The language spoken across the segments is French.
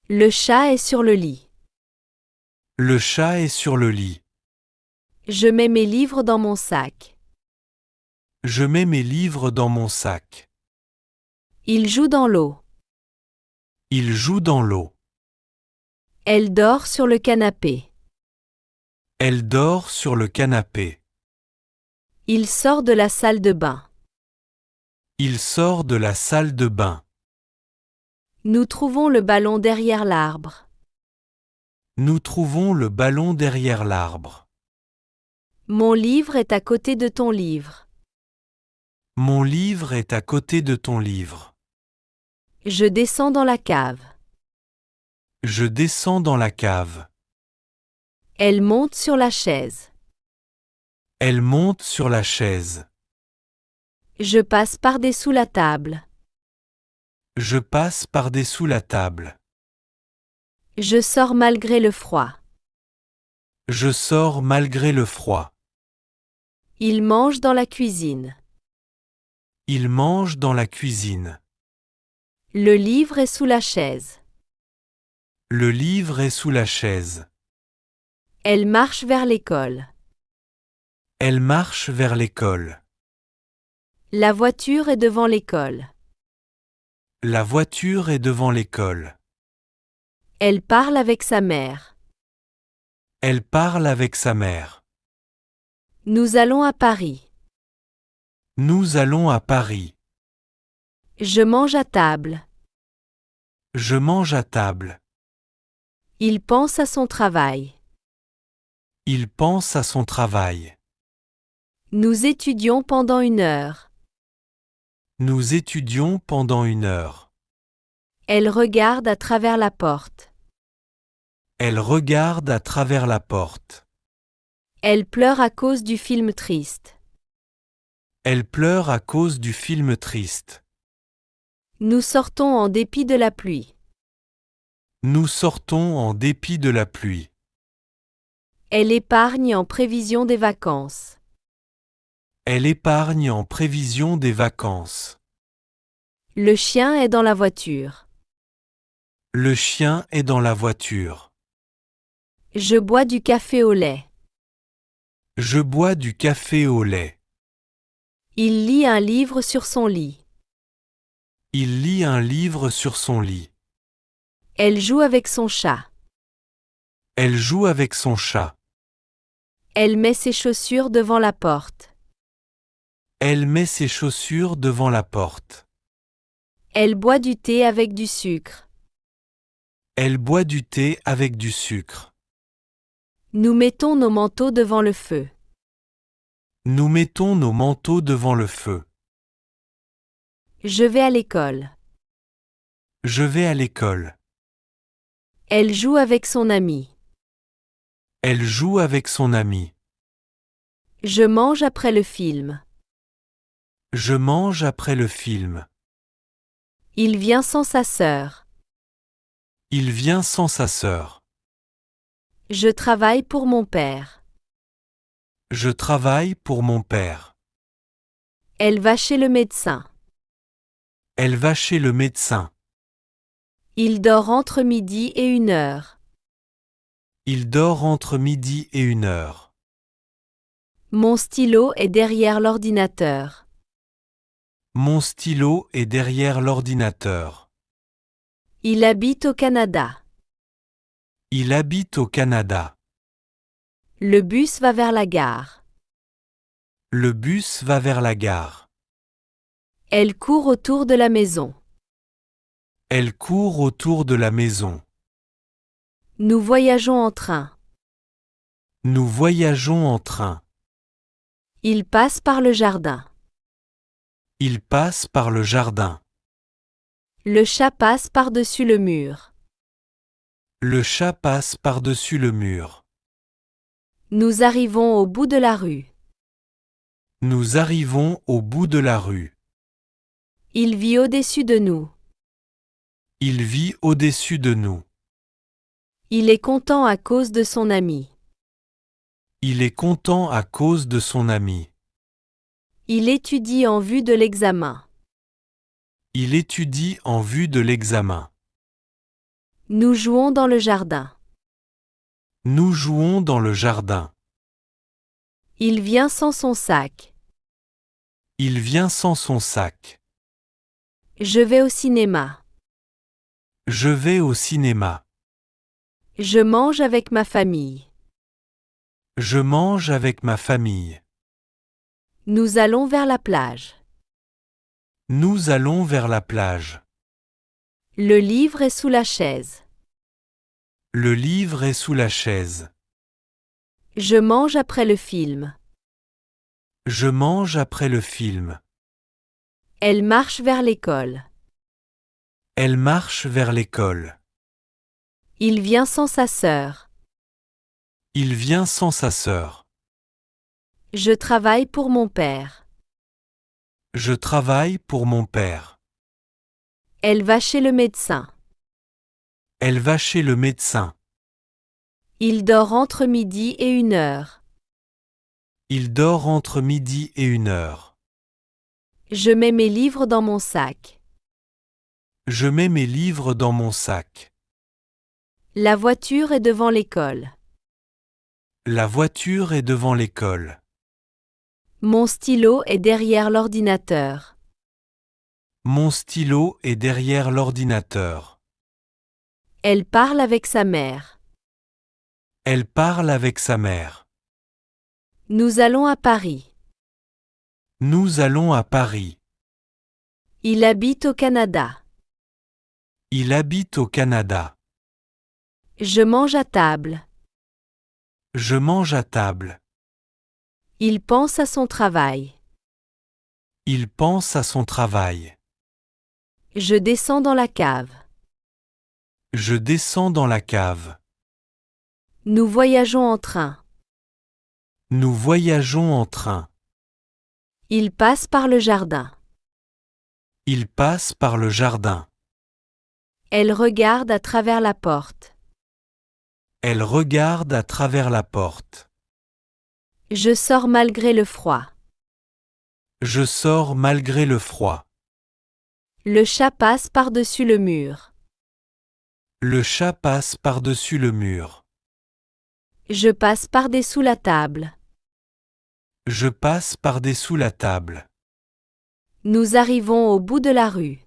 Le chat est sur le lit. Le chat est sur le lit. Je mets mes livres dans mon sac. Je mets mes livres dans mon sac. Il joue dans l'eau. Il joue dans l'eau. Elle dort sur le canapé. Elle dort sur le canapé. Il sort de la salle de bain. Il sort de la salle de bain. Nous trouvons le ballon derrière l'arbre. Nous trouvons le ballon derrière l'arbre. Mon livre est à côté de ton livre. Mon livre est à côté de ton livre. Je descends dans la cave. Je descends dans la cave. Elle monte sur la chaise. Elle monte sur la chaise. Je passe par-dessous la table. Je passe par-dessous la table. Je sors malgré le froid. Je sors malgré le froid. Il mange dans la cuisine. Il mange dans la cuisine. Le livre est sous la chaise. Le livre est sous la chaise. Elle marche vers l'école. Elle marche vers l'école. La voiture est devant l'école. La voiture est devant l'école. Elle parle avec sa mère. Elle parle avec sa mère. Nous allons à Paris. Nous allons à Paris. Je mange à table. Je mange à table. Il pense à son travail. Il pense à son travail. Nous étudions pendant 1 heure. Nous étudions pendant 1 heure. Elle regarde à travers la porte. Elle regarde à travers la porte. Elle pleure à cause du film triste. Elle pleure à cause du film triste. Nous sortons en dépit de la pluie. Nous sortons en dépit de la pluie. Elle épargne en prévision des vacances. Elle épargne en prévision des vacances. Le chien est dans la voiture. Le chien est dans la voiture. Je bois du café au lait. Je bois du café au lait. Il lit un livre sur son lit. Il lit un livre sur son lit. Elle joue avec son chat. Elle joue avec son chat. Elle met ses chaussures devant la porte. Elle met ses chaussures devant la porte. Elle boit du thé avec du sucre. Elle boit du thé avec du sucre. Nous mettons nos manteaux devant le feu. Nous mettons nos manteaux devant le feu. Je vais à l'école. Je vais à l'école. Elle joue avec son ami. Elle joue avec son ami. Je mange après le film. Je mange après le film. Il vient sans sa sœur. Il vient sans sa sœur. Je travaille pour mon père. Je travaille pour mon père. Elle va chez le médecin. Elle va chez le médecin. Il dort entre midi et 1 heure. Il dort entre midi et 1 heure. Mon stylo est derrière l'ordinateur. Mon stylo est derrière l'ordinateur. Il habite au Canada. Il habite au Canada. Le bus va vers la gare. Le bus va vers la gare. Elle court autour de la maison. Elle court autour de la maison. Nous voyageons en train. Nous voyageons en train. Il passe par le jardin. Il passe par le jardin. Le chat passe par-dessus le mur. Le chat passe par-dessus le mur. Nous arrivons au bout de la rue. Nous arrivons au bout de la rue. Il vit au-dessus de nous. Il vit au-dessus de nous. Il est content à cause de son ami. Il est content à cause de son ami. Il étudie en vue de l'examen. Il étudie en vue de l'examen. Nous jouons dans le jardin. Nous jouons dans le jardin. Il vient sans son sac. Il vient sans son sac. Je vais au cinéma. Je vais au cinéma. Je mange avec ma famille. Je mange avec ma famille. Nous allons vers la plage. Nous allons vers la plage. Le livre est sous la chaise. Le livre est sous la chaise. Je mange après le film. Je mange après le film. Elle marche vers l'école. Elle marche vers l'école. Il vient sans sa sœur. Il vient sans sa sœur. Je travaille pour mon père. Je travaille pour mon père. Elle va chez le médecin. Elle va chez le médecin. Il dort entre midi et 1 heure. Il dort entre midi et 1 heure. Je mets mes livres dans mon sac. Je mets mes livres dans mon sac. La voiture est devant l'école. La voiture est devant l'école. Mon stylo est derrière l'ordinateur. Mon stylo est derrière l'ordinateur. Elle parle avec sa mère. Elle parle avec sa mère. Nous allons à Paris. Nous allons à Paris. Il habite au Canada. Il habite au Canada. Je mange à table. Je mange à table. Il pense à son travail. Il pense à son travail. Je descends dans la cave. Je descends dans la cave. Nous voyageons en train. Nous voyageons en train. Il passe par le jardin. Il passe par le jardin. Elle regarde à travers la porte. Elle regarde à travers la porte. Je sors malgré le froid. Je sors malgré le froid. Le chat passe par-dessus le mur. Le chat passe par-dessus le mur. Je passe par-dessous la table. Je passe par-dessous la table. Nous arrivons au bout de la rue.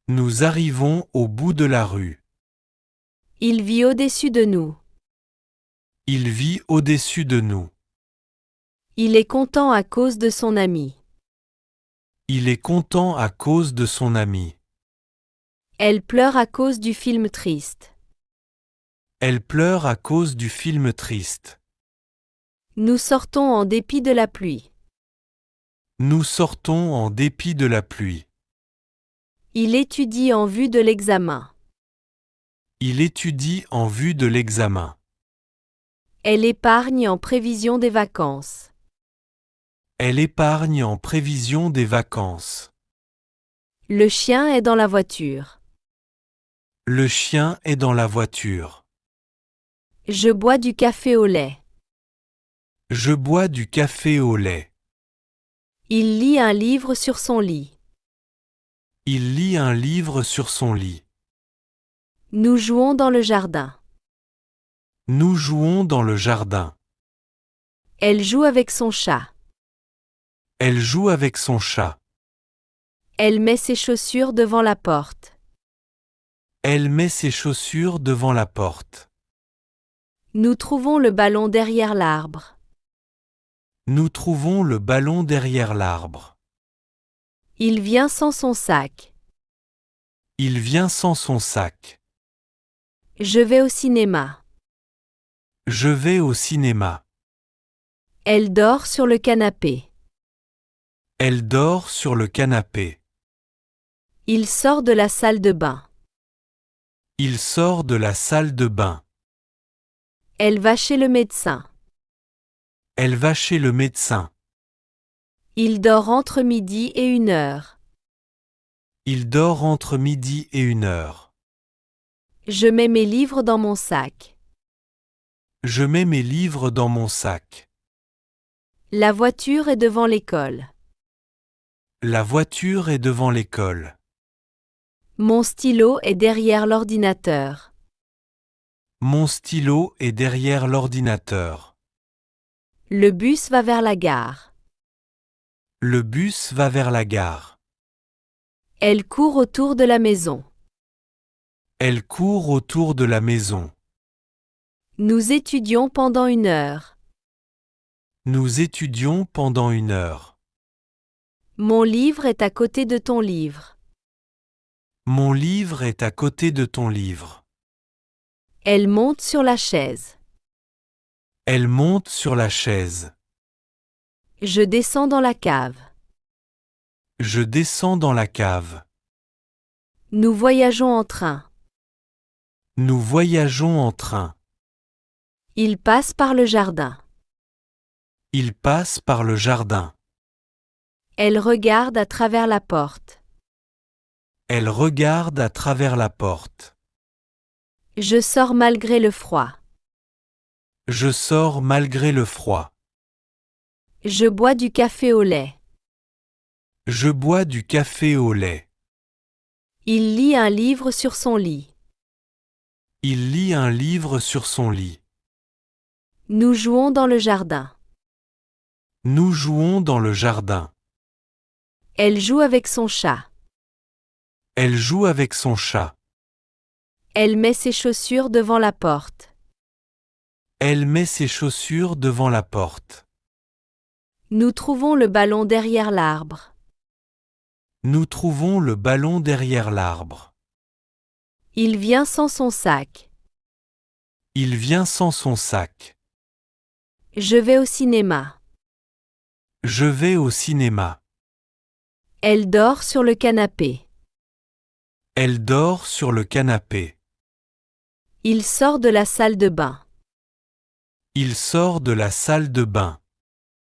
Nous arrivons au bout de la rue. Il vit au-dessus de nous. Il vit au-dessus de nous. Il est content à cause de son ami. Il est content à cause de son ami. Elle pleure à cause du film triste. Elle pleure à cause du film triste. Nous sortons en dépit de la pluie. Nous sortons en dépit de la pluie. Il étudie en vue de l'examen. Il étudie en vue de l'examen. Elle épargne en prévision des vacances. Elle épargne en prévision des vacances. Le chien est dans la voiture. Le chien est dans la voiture. Je bois du café au lait. Je bois du café au lait. Il lit un livre sur son lit. Il lit un livre sur son lit. Nous jouons dans le jardin. Nous jouons dans le jardin. Elle joue avec son chat. Elle joue avec son chat. Elle met ses chaussures devant la porte. Elle met ses chaussures devant la porte. Nous trouvons le ballon derrière l'arbre. Nous trouvons le ballon derrière l'arbre. Il vient sans son sac. Il vient sans son sac. Je vais au cinéma. Je vais au cinéma. Elle dort sur le canapé. Elle dort sur le canapé. Il sort de la salle de bain. Il sort de la salle de bain. Elle va chez le médecin. Elle va chez le médecin. Il dort entre midi et 1 heure. Il dort entre midi et 1 heure. Je mets mes livres dans mon sac. Je mets mes livres dans mon sac. La voiture est devant l'école. La voiture est devant l'école. Mon stylo est derrière l'ordinateur. Mon stylo est derrière l'ordinateur. Le bus va vers la gare. Le bus va vers la gare. Elle court autour de la maison. Elle court autour de la maison. Nous étudions pendant 1 heure. Nous étudions pendant 1 heure. Mon livre est à côté de ton livre. Mon livre est à côté de ton livre. Elle monte sur la chaise. Elle monte sur la chaise. Je descends dans la cave. Je descends dans la cave. Nous voyageons en train. Nous voyageons en train. Il passe par le jardin. Il passe par le jardin. Elle regarde à travers la porte. Elle regarde à travers la porte. Je sors malgré le froid. Je sors malgré le froid. Je bois du café au lait. Je bois du café au lait. Il lit un livre sur son lit. Il lit un livre sur son lit. Nous jouons dans le jardin. Nous jouons dans le jardin. Elle joue avec son chat. Elle joue avec son chat. Elle met ses chaussures devant la porte. Elle met ses chaussures devant la porte. Nous trouvons le ballon derrière l'arbre. Nous trouvons le ballon derrière l'arbre. Il vient sans son sac. Il vient sans son sac. Je vais au cinéma. Je vais au cinéma. Elle dort sur le canapé. Elle dort sur le canapé. Il sort de la salle de bain. Il sort de la salle de bain.